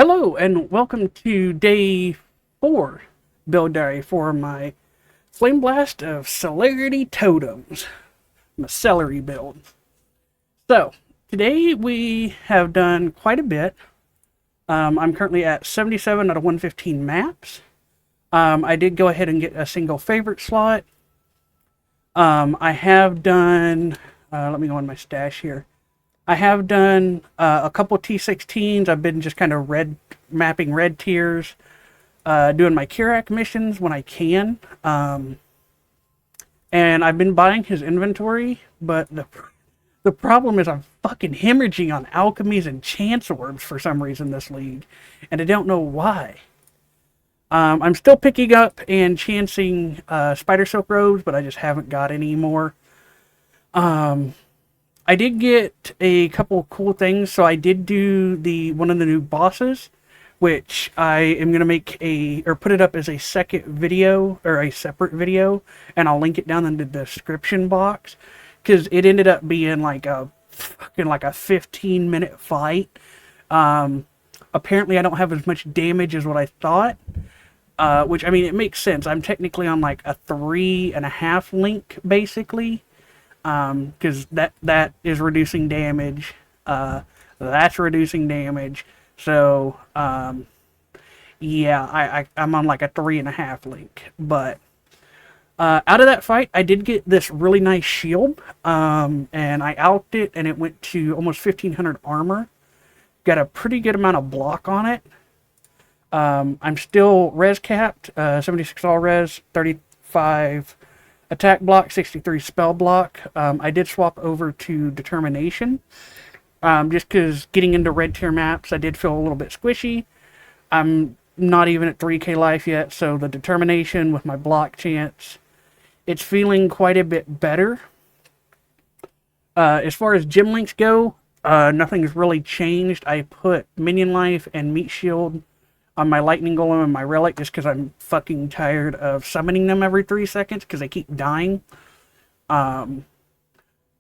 Hello and welcome to day 4 build diary for my Flameblast of Celerity Totems, my celery build. So, today we have done quite a bit. I'm currently at 77 out of 115 maps. I did go ahead and get a single favorite slot. I have done, let me go in my stash here. I have done a couple T16s. I've been just kind of mapping red tiers, doing my Kirak missions when I can. And I've been buying his inventory, but the problem is I'm fucking hemorrhaging on alchemies and chance orbs for some reason this league, and I don't know why. I'm still picking up and chancing spider silk robes, but I just haven't got any more. I did get a couple cool things, so I did do one of the new bosses, which I am going to put it up as a second video, or a separate video, and I'll link it down in the description box, because it ended up being like a 15-minute fight. Apparently I don't have as much damage as what I thought, which, I mean, it makes sense. I'm technically on like a 3.5 link, basically. Because that is reducing damage, that's reducing damage, so, yeah, I'm on like a 3.5 link, but, out of that fight, I did get this really nice shield, and I alked it, and it went to almost 1500 armor, got a pretty good amount of block on it. I'm still res capped, 76 all res, 35 attack block, 63 spell block. I did swap over to determination, just because getting into red tier maps, I did feel a little bit squishy. I'm not even at 3k life yet, so the determination with my block chance, it's feeling quite a bit better. As far as gem links go, nothing's really changed. I put minion life and meat shield on my lightning golem and my relic, just because I'm fucking tired of summoning them every 3 seconds because they keep dying. My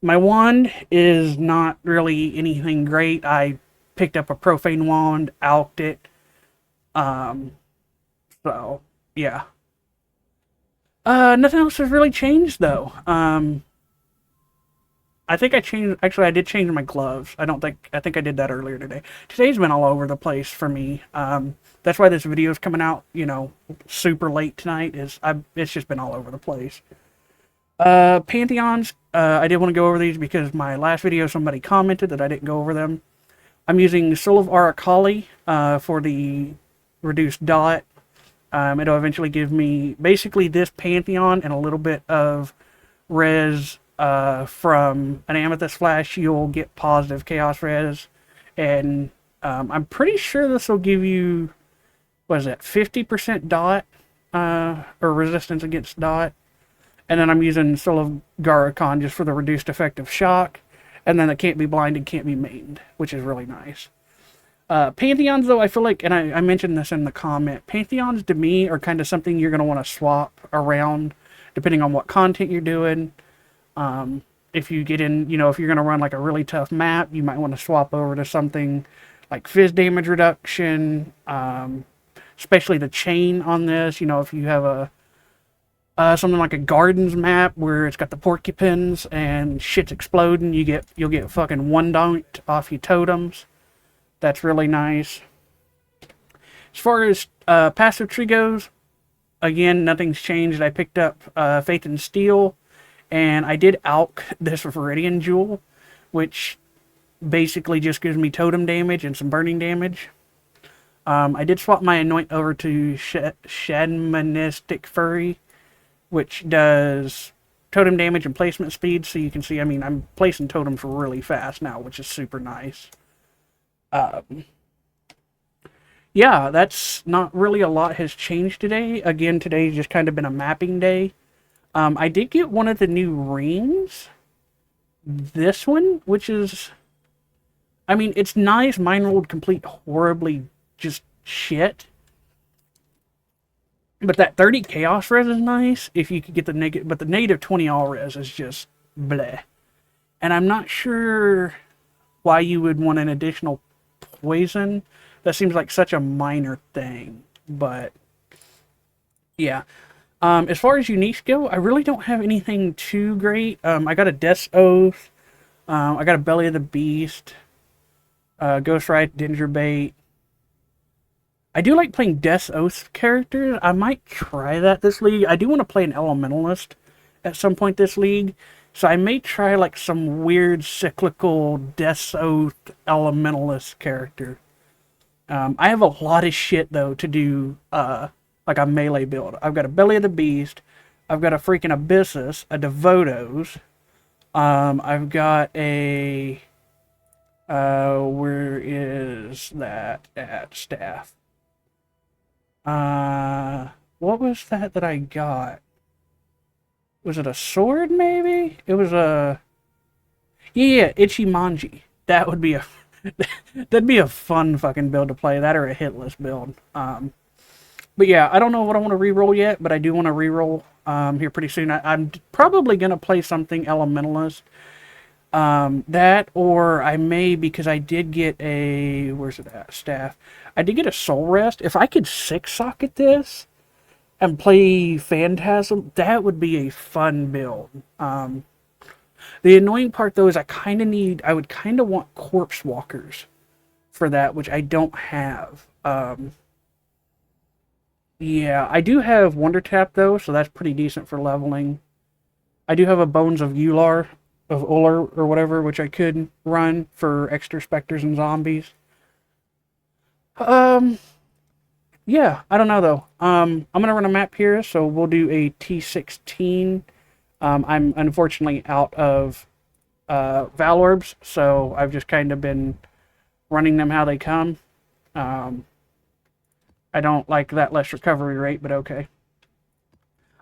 wand is not really anything great. I picked up a profane wand, alked it. So yeah. Nothing else has really changed though. I think I did change my gloves. I think I did that earlier today. Today's been all over the place for me. That's why this video is coming out, super late tonight. It's just been all over the place. Pantheons, I did want to go over these because my last video somebody commented that I didn't go over them. I'm using Soul of Arakali, for the reduced dot. It'll eventually give me basically this Pantheon and a little bit of res. From an Amethyst Flash, you'll get positive Chaos Res, and I'm pretty sure this will give you, what is that, 50% dot, or resistance against dot, and then I'm using Soul of Garakon just for the reduced effect of shock, and then it can't be blinded, can't be maimed, which is really nice. Pantheons, though, I feel like, and I mentioned this in the comment, Pantheons to me are kind of something you're going to want to swap around, depending on what content you're doing. If you get in, if you're going to run like a really tough map, you might want to swap over to something like fizz damage reduction, especially the chain on this. If you have something like a gardens map where it's got the porcupines and shit's exploding, you'll get fucking one donked off your totems. That's really nice. As far as passive tree goes, again, nothing's changed. I picked up Faith and Steel. And I did alk this Viridian Jewel, which basically just gives me totem damage and some burning damage. I did swap my Anoint over to Shamanistic Fury, which does totem damage and placement speed. So you can see, I'm placing totems really fast now, which is super nice. Yeah, that's not really a lot has changed today. Again, today's just kind of been a mapping day. I did get one of the new rings. This one, which is, it's nice. Mine rolled complete horribly just shit. But that 30 chaos res is nice if you could get the negative, but the negative 20 all res is just bleh. And I'm not sure why you would want an additional poison. that seems like such a minor thing, but yeah. As far as uniques go, I really don't have anything too great. I got a Death's Oath. I got a Belly of the Beast. Ghostwrite, Dingerbait. I do like playing Death's Oath characters. I might try that this league. I do want to play an Elementalist at some point this league. So I may try like some weird cyclical Death's Oath Elementalist character. I have a lot of shit though to do like a melee build. I've got a Belly of the Beast. I've got a freaking Abyssus, a Devotos. I've got a where is that at staff? What was that I got? Was it a sword, maybe? It was a... Yeah, Ichimonji. That would be a... That'd be a fun fucking build to play. That or a hitless build. But yeah, I don't know what I want to reroll yet, but I do want to reroll here pretty soon. I'm probably going to play something Elementalist. That, or I may, because I did get a... Where's it at? Staff. I did get a Soul Rest. If I could 6-socket this and play Phantasm, that would be a fun build. The annoying part, though, is I would kind of want Corpse Walkers for that, which I don't have. Yeah, I do have Wonder Tap, though, so that's pretty decent for leveling. I do have a Bones of Ular, or whatever, which I could run for extra Spectres and Zombies. Yeah, I don't know, though. I'm going to run a map here, so we'll do a T16. I'm unfortunately out of Val Orbs, so I've just kind of been running them how they come. I don't like that less recovery rate, but okay.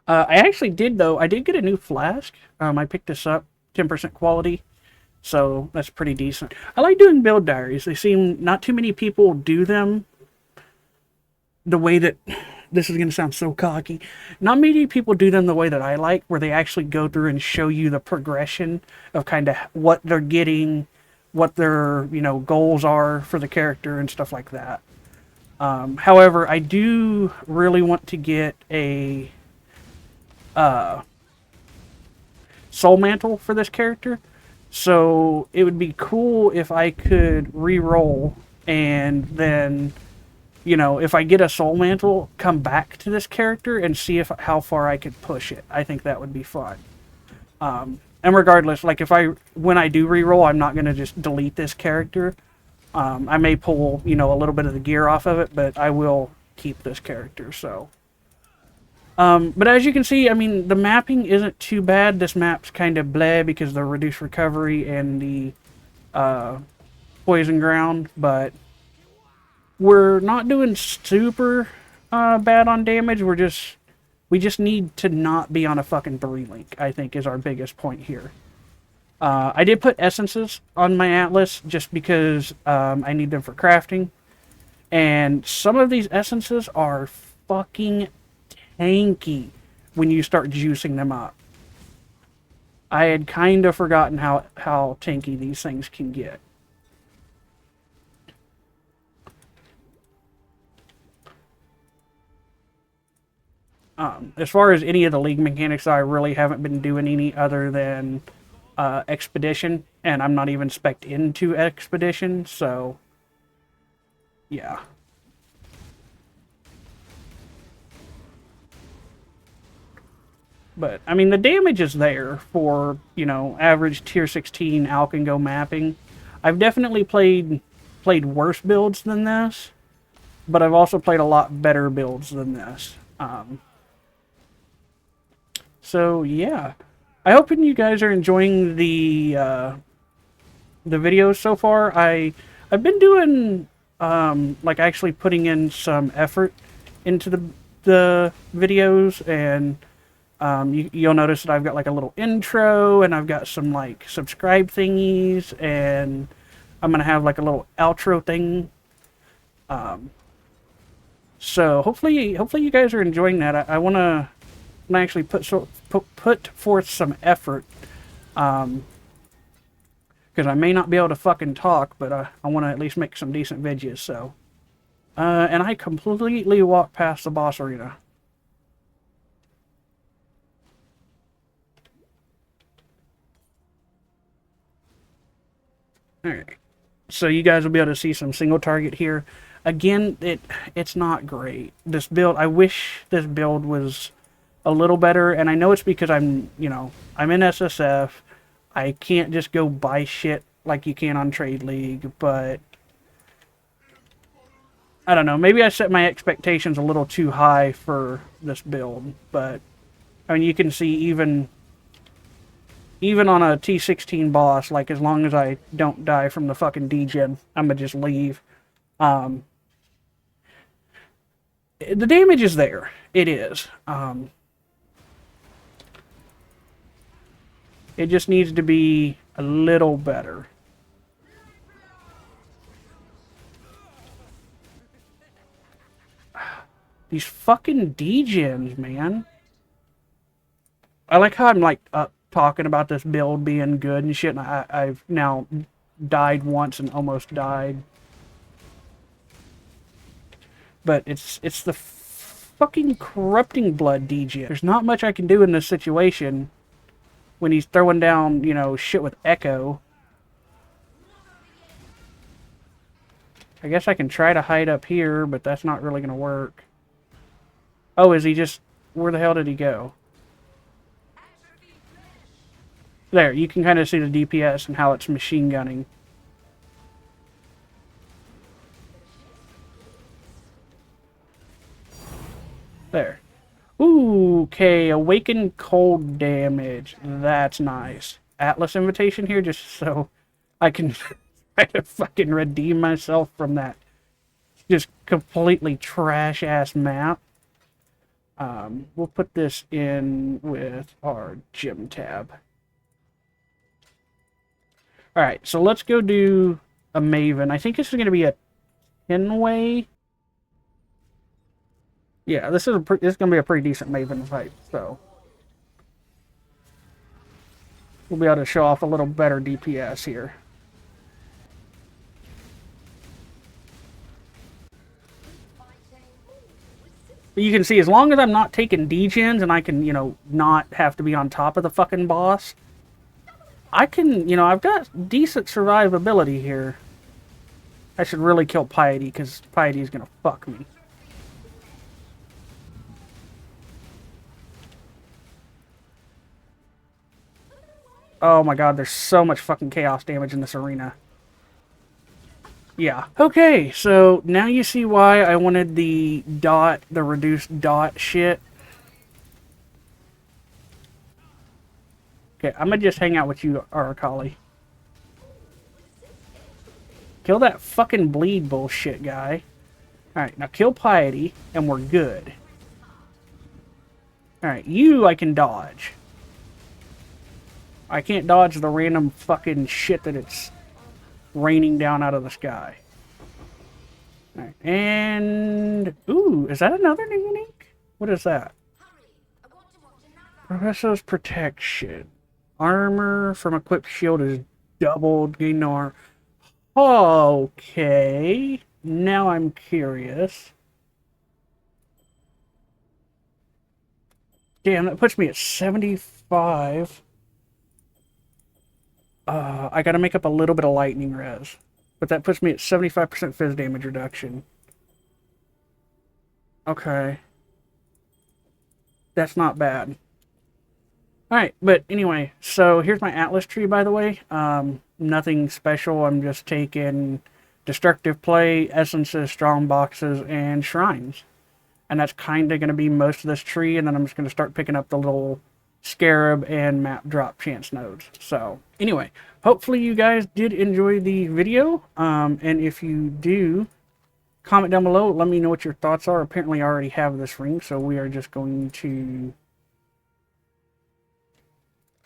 I actually did, though. I did get a new flask. I picked this up, 10% quality, so that's pretty decent. I like doing build diaries. They seem not too many people do them the way that... This is going to sound so cocky. Not many people do them the way that I like, where they actually go through and show you the progression of kind of what they're getting, what their, goals are for the character and stuff like that. However, I do really want to get a Soul Mantle for this character. So it would be cool if I could re-roll and then... if I get a Soul Mantle, come back to this character and see how far I could push it. I think that would be fun. And regardless, like when I do reroll, I'm not going to just delete this character. I may pull, a little bit of the gear off of it, but I will keep this character, so. But as you can see, I mean, the mapping isn't too bad. This map's kind of bleh because of the reduced recovery and the poison ground, but... We're not doing super bad on damage. We just need to not be on a fucking 3-link, I think, is our biggest point here. I did put essences on my Atlas just because I need them for crafting. And some of these essences are fucking tanky when you start juicing them up. I had kind of forgotten how tanky these things can get. As far as any of the league mechanics, I really haven't been doing any other than Expedition, and I'm not even spec'd into Expedition, so yeah. But, I mean, the damage is there for, average tier 16 Alkengo mapping. I've definitely played worse builds than this, but I've also played a lot better builds than this. So yeah, I hope you guys are enjoying the videos so far. I've been doing like actually putting in some effort into the videos, and you'll notice that I've got like a little intro, and I've got some like subscribe thingies, and I'm gonna have like a little outro thing. So hopefully you guys are enjoying that. I want to actually put forth some effort, because I may not be able to fucking talk, but I want to at least make some decent videos. So And I completely walked past the boss arena. Alright. So you guys will be able to see some single target here. Again, it's not great. This build, I wish this build was a little better, and I know it's because I'm in SSF. I can't just go buy shit like you can on Trade League, but I don't know. Maybe I set my expectations a little too high for this build, but I mean, you can see even on a T16 boss, like, as long as I don't die from the fucking degen, I'm gonna just leave. The damage is there. It is. It just needs to be a little better. These fucking degens, man. I like how I'm, like, talking about this build being good and shit, and I've now died once and almost died. But it's the fucking corrupting blood degen. There's not much I can do in this situation when he's throwing down, you know, shit with echo. I guess I can try to hide up here, but that's not really gonna work. Oh, is he just... where the hell did he go? There, you can kind of see the DPS and how it's machine gunning. There. Ooh, okay, awaken cold damage. That's nice. Atlas invitation here, just so I can try to fucking redeem myself from that just completely trash-ass map. We'll put this in with our gym tab. Alright, so let's go do a Maven. I think this is going to be a 10-way. Yeah, this is going to be a pretty decent Maven fight, so we'll be able to show off a little better DPS here. But you can see, as long as I'm not taking degens and I can, you know, not have to be on top of the fucking boss, I can, you know, I've got decent survivability here. I should really kill Piety, because Piety is going to fuck me. Oh my god, there's so much fucking chaos damage in this arena. Yeah. Okay, so now you see why I wanted the reduced dot shit. Okay, I'm gonna just hang out with you, Arakali. Kill that fucking bleed bullshit guy. Alright, now kill Piety, and we're good. Alright, you I can dodge. I can't dodge the random fucking shit that it's raining down out of the sky. Alright, and... ooh, is that another new unique? What is that? Professor's Protection. Armor from equipped shield is doubled. Gain no armor. Okay. Now I'm curious. Damn, that puts me at 75. I gotta make up a little bit of lightning res. But that puts me at 75% fizz damage reduction. Okay. That's not bad. Alright, but anyway, so here's my Atlas tree, by the way. Nothing special, I'm just taking destructive play, essences, strong boxes, and shrines. And that's kind of going to be most of this tree, and then I'm just going to start picking up the little scarab and map drop chance nodes. So, anyway, hopefully you guys did enjoy the video, and if you do, comment down below, let me know what your thoughts are. Apparently I already have this ring, so we are just going to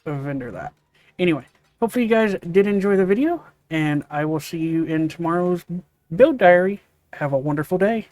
vendor that. Anyway, hopefully you guys did enjoy the video, and I will see you in tomorrow's build diary. Have a wonderful day.